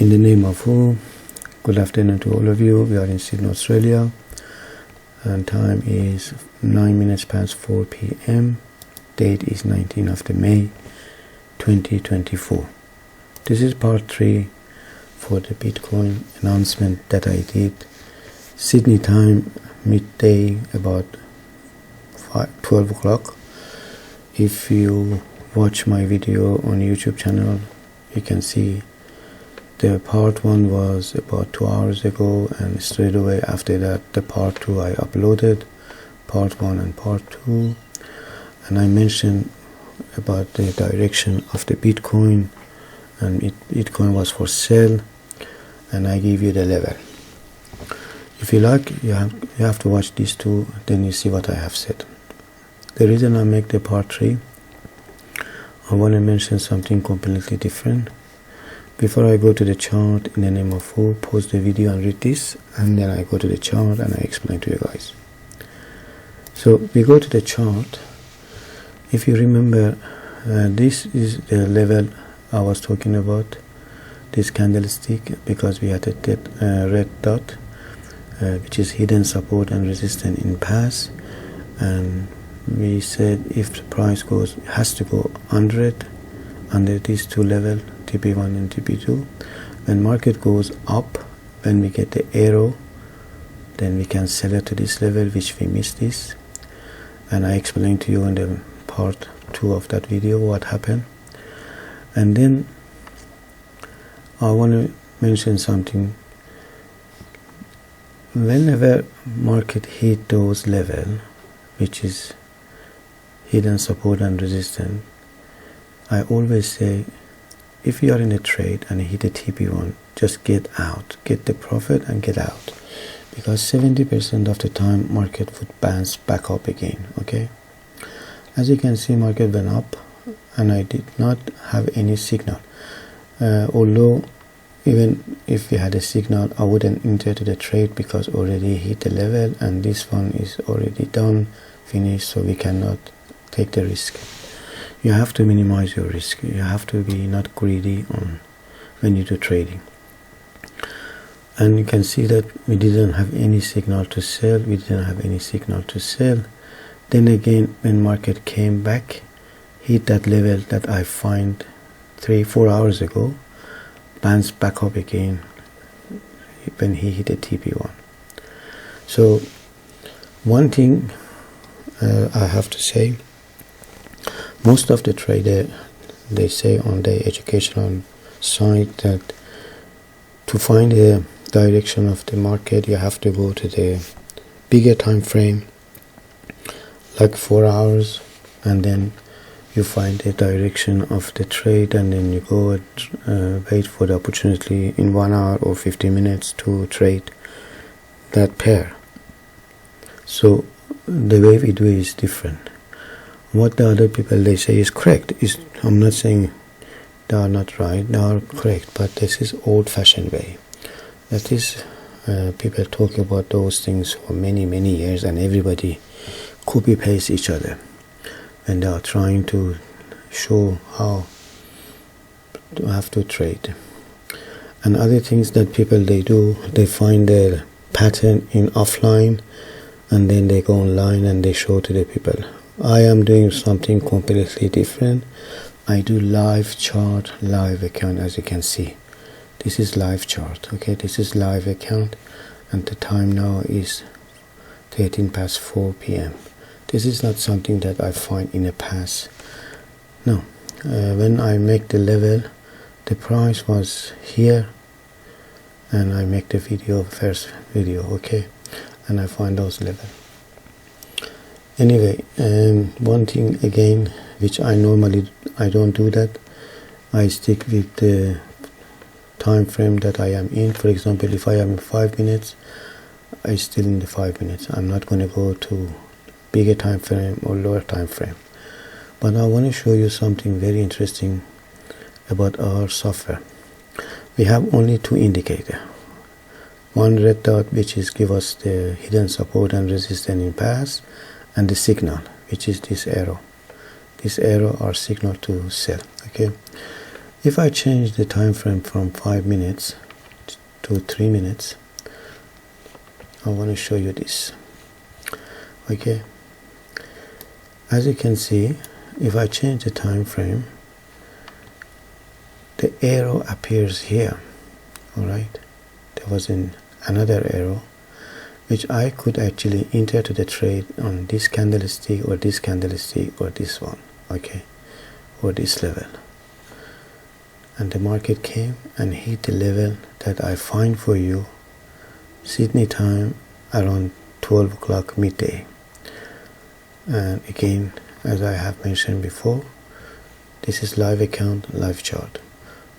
In the name of who, good afternoon to all of you. We are in Sydney, Australia, and time is 9 minutes past 4 p.m. Date is 19th of the May 2024. This is part 3 for the Bitcoin announcement that I did Sydney time midday about 12 o'clock. If you watch my video on YouTube channel, you can see the part 1 was about 2 hours ago, and straight away after that the part 2 I uploaded, part 1 and part 2, and I mentioned about the direction of the Bitcoin, and Bitcoin was for sale, and I give you the level. If you like, you have to watch these two, then you see what I have said. The reason I make the part 3, I want to mention something completely different. Before I go to the chart, in the name of who, pause the video and read this, and then I go to the chart and I explain to you guys. So we go to the chart. If you remember, this is the level I was talking about, this candlestick, because we had a red dot, which is hidden support and resistance in past, and we said if the price has to go under these two levels, TP1 and TP2. When market goes up, when we get the arrow, then we can sell it to this level, which we missed this, and I explained to you in the part 2 of that video what happened. And then I want to mention something. Whenever market hit those levels, which is hidden support and resistance, I always say, if you are in a trade and you hit a TP1, just get out, get the profit and get out, because 70% of the time market would bounce back up again. Okay, as you can see, market went up and I did not have any signal, although even if we had a signal, I wouldn't enter to the trade because already hit the level, and this one is already done, finished, so we cannot take the risk. You have to minimize your risk. You have to be not greedy when you do trading. And you can see that we didn't have any signal to sell. We didn't have any signal to sell. Then again, when market came back, hit that level that I find 3-4 hours ago, bounced back up again when he hit a TP1. So one thing I have to say, most of the trader, they say on their educational site that to find the direction of the market, you have to go to the bigger time frame, like 4 hours, and then you find the direction of the trade, and then you go and wait for the opportunity in 1 hour or 15 minutes to trade that pair. So the way we do it is different. What the other people they say is correct. I'm not saying they are not right, they are correct, but this is old-fashioned way. That is, people talk about those things for many years, and everybody copy paste each other, and they are trying to show how to have to trade. And other things that people they do, they find their pattern in offline, and then they go online and they show to the people. I am doing something completely different. I do live chart, live account. As you can see, this is live chart. Okay, this is live account, and the time now is 13 past 4 p.m. This is not something that I find in the past. No, when I make the level, the price was here, and I make the video, first video, okay, and I find those levels. Anyway, one thing again, which I don't do that. I stick with the time frame that I am in. For example, if I am in 5 minutes, I still in the 5 minutes. I'm not going to go to bigger time frame or lower time frame. But I want to show you something very interesting about our software. We have only 2 indicators. One red dot, which is give us the hidden support and resistance in past, and the signal, which is this arrow. This arrow are signal to sell. Okay, If I change the time frame from 5 minutes to 3 minutes, I want to show you this. Okay, as you can see, if I change the time frame, the arrow appears here. Alright, there was another arrow which I could actually enter to the trade on this candlestick or this candlestick or this one, okay, or this level. And the market came and hit the level that I find for you, Sydney time, around 12 o'clock midday. And again, as I have mentioned before, this is live account, live chart.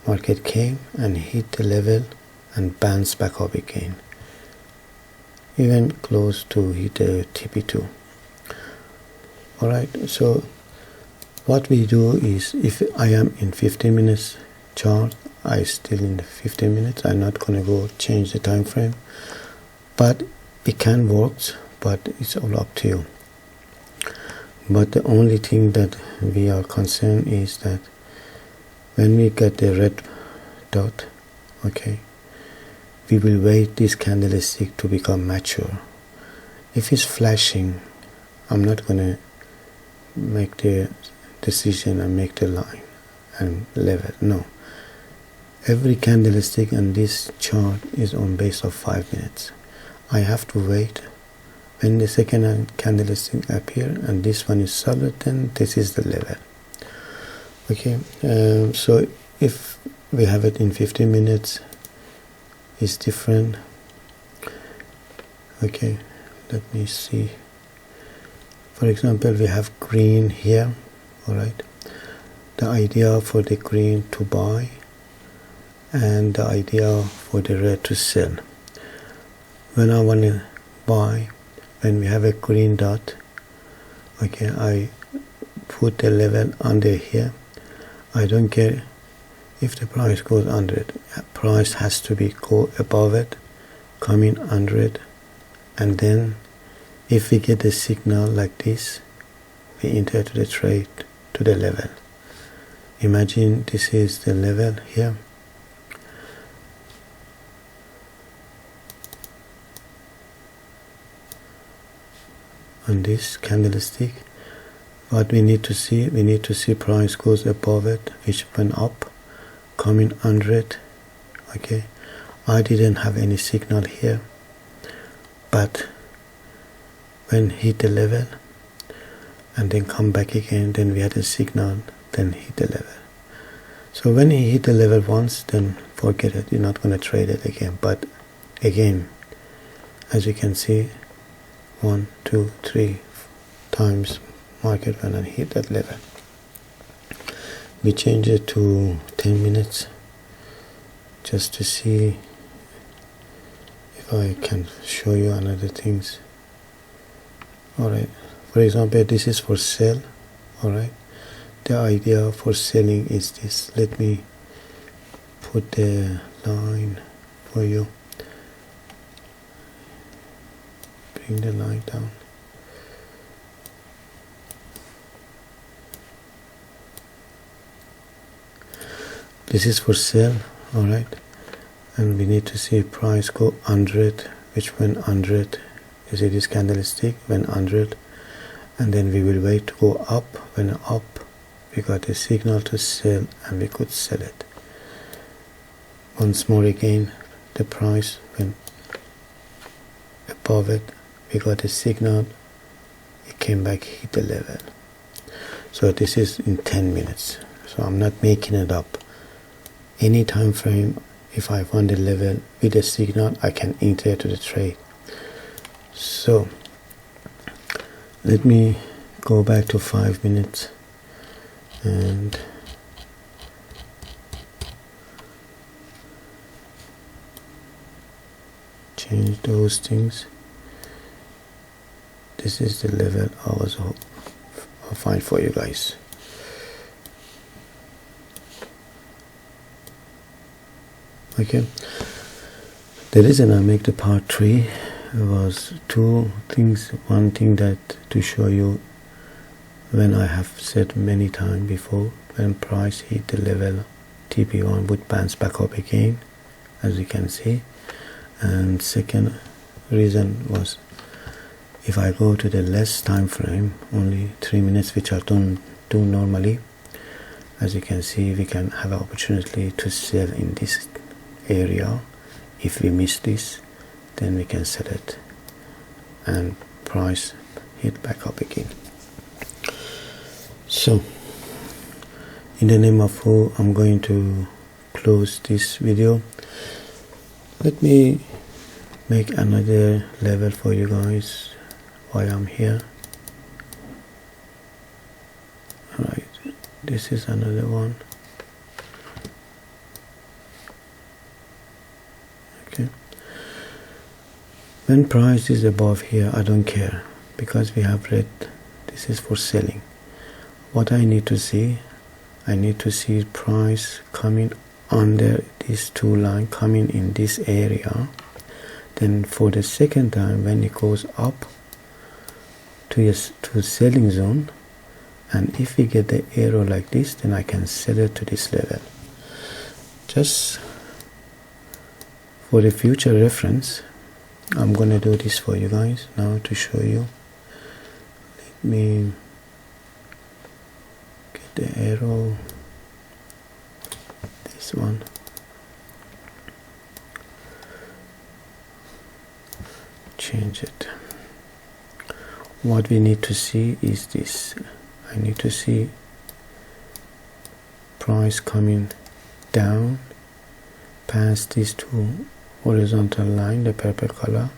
Market came and hit the level and bounced back up again, even close to hit the TP2. Alright, so what we do is, if I am in 15 minutes chart, I still in the 15 minutes. I'm not going to go change the time frame, but it can work, but it's all up to you. But the only thing that we are concerned is that when we get the red dot, okay, we will wait this candlestick to become mature. If it's flashing, I'm not going to make the decision and make the line and level. No. Every candlestick on this chart is on base of 5 minutes. I have to wait. When the second candlestick appear and this one is solid, then this is the level. Okay, so if we have it in 15 minutes, it's different. Okay, let me see. For example, we have green here. All right, the idea for the green to buy and the idea for the red to sell. When I want to buy, when we have a green dot, okay, I put the level under here. I don't care if the price goes under it. Price has to be go above it, come in under it, and then if we get a signal like this, we enter to the trade to the level. Imagine this is the level here. On this candlestick, what we need to see price goes above it, which went up, coming under it. Okay, I didn't have any signal here, but when hit the level and then come back again, then we had a signal, then hit the level. So when he hit the level once, then forget it, you're not going to trade it again. But again, as you can see, 1, 2, 3 times market when I hit that level. We change it to 10 minutes just to see if I can show you another things. Alright, for example, this is for sell. Alright, the idea for selling is this. Let me put the line for you. Bring the line down. This is for sale, alright, and we need to see price go under it, which went under it. You see this candlestick went under it, and then we will wait to go up. When up, we got a signal to sell and we could sell it. Once more again, the price went above it, we got a signal, it came back, hit the level. So this is in 10 minutes, so I'm not making it up. Any time frame, if I find a level with a signal, I can enter to the trade. So let me go back to 5 minutes and change those things. This is the level I'll find for you guys. Okay, the reason I make the part 3 was 2 things. One thing that to show you, when I have said many times before, when price hit the level TP1 would bounce back up again, as you can see. And second reason was, if I go to the less time frame, only 3 minutes, which I don't do normally, as you can see, we can have an opportunity to sell in this area. If we miss this, then we can sell it and price hit back up again. So in the name of who, I'm going to close this video. Let me make another level for you guys while I'm here. Alright, this is another one. Okay. When price is above here, I don't care, because we have read this is for selling. What I need to see, I need to see price coming under these two lines, coming in this area. Then for the second time, when it goes up to selling zone, and if we get the arrow like this, then I can sell it to this level. Just for the future reference, I'm gonna do this for you guys now to show you. Let me get the arrow, this one. Change it. What we need to see is this. I need to see price coming down past these two horizontal line, the purple color.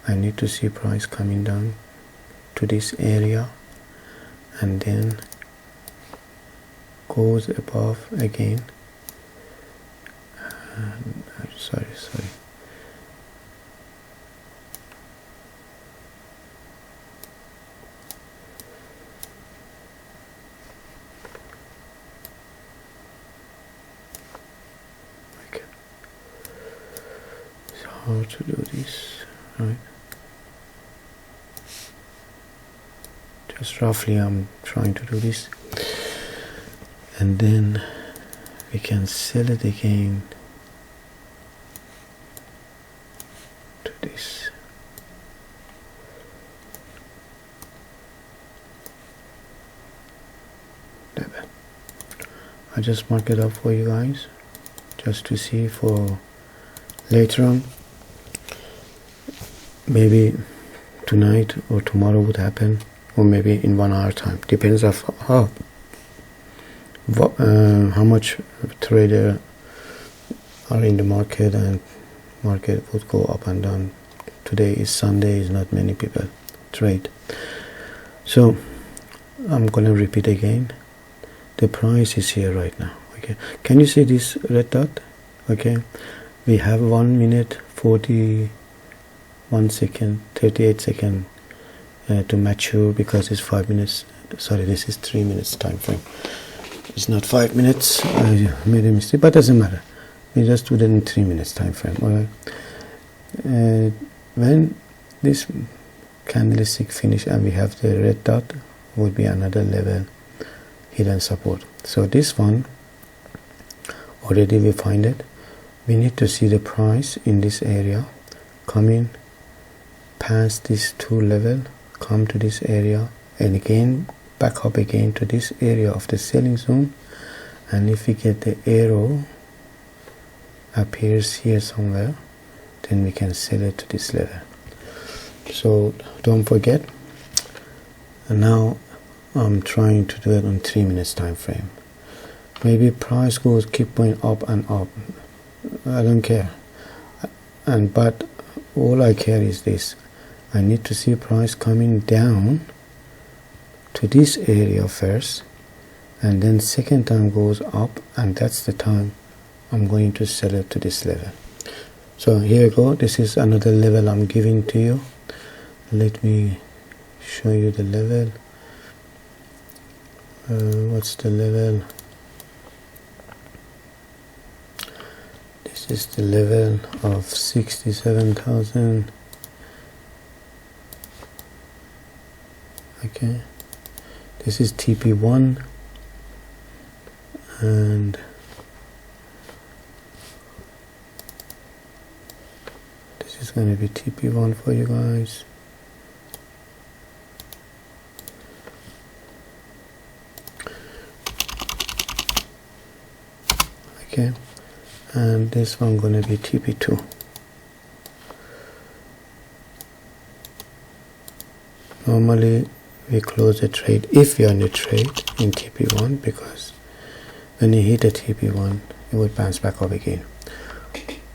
I need to see price coming down to this area and then goes above again. Sorry. How to do this, right? Just roughly I'm trying to do this, and then we can sell it again to this. Level. I just mark it up for you guys, just to see for later on. Maybe tonight or tomorrow would happen, or maybe in 1 hour time. Depends of how much trader are in the market, and market would go up and down. Today is Sunday, is not many people trade. So I'm gonna repeat again. The price is here right now. Okay, can you see this red dot? Okay, we have 1 minute 41 second 38 second to mature, because it's 5 minutes. Sorry, this is 3 minutes time frame. It's not 5 minutes. I made a mistake, but doesn't matter. We just do it in 3 minutes time frame. Alright. When this candlestick finish and we have the red dot, would be another level hidden support. So this one already we find it. We need to see the price in this area coming past this two level, come to this area, and again back up again to this area of the selling zone. And if we get the arrow appears here somewhere, then we can sell it to this level. So don't forget. And now I'm trying to do it on 3 minutes time frame. Maybe price goes keep going up and up, I don't care. But all I care is this. I need to see price coming down to this area first, and then second time goes up, and that's the time I'm going to sell it to this level. So here you go. This is another level I'm giving to you. Let me show you the level. What's the level? This is the level of 67,000. Okay, this is TP1, and this is going to be TP1 for you guys. Okay, and this one going to be TP2. Normally we close the trade if you're in a trade in TP1, because when you hit a TP1 it will bounce back up again.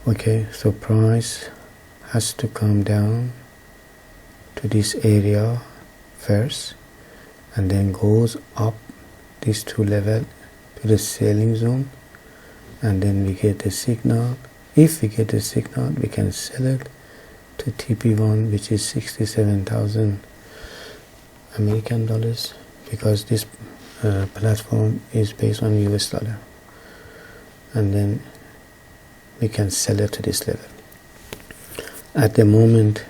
Okay, so price has to come down to this area first and then goes up these two levels to the selling zone, and then we get the signal. If we get the signal, we can sell it to TP1, which is 67,000 American dollars, because this platform is based on US dollar, and then we can sell it to this level. At the moment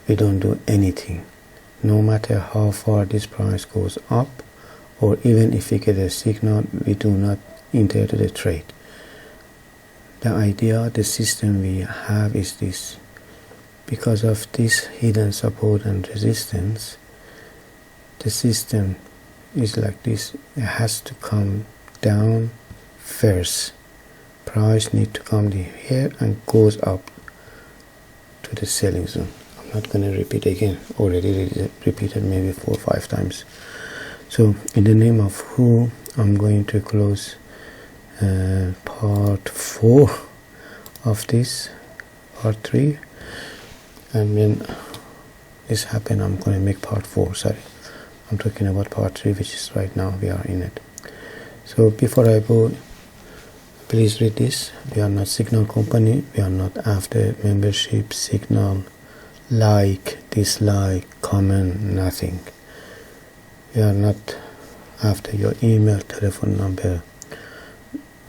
we don't do anything, no matter how far this price goes up, or even if we get a signal, we do not enter to the trade. The idea, the system we have is this: because of this hidden support and resistance, the system is like this. It has to come down first. Price need to come here and goes up to the selling zone. I'm not going to repeat again, already repeated maybe 4 or 5 times. So in the name of who, I'm going to close part 4 of this, part 3, and when this happen I'm going to make part 4. Sorry, I'm talking about part 3, which is right now we are in it. So before I go, please read this. We are not Signal company. We are not after membership, signal, like, dislike, comment, nothing. We are not after your email, telephone number.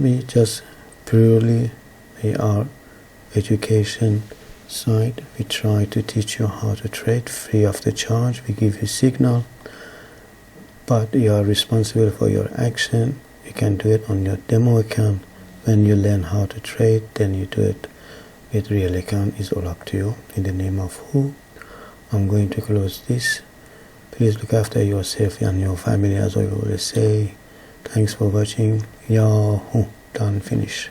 We just purely, we are education site. We try to teach you how to trade free of the charge. We give you signal, but you are responsible for your action. You can do it on your demo account. When you learn how to trade, then you do it with real account. Is all up to you. In the name of who, I'm going to close this. Please look after yourself and your family, as I always say. Thanks for watching. Yahoo, done, finish.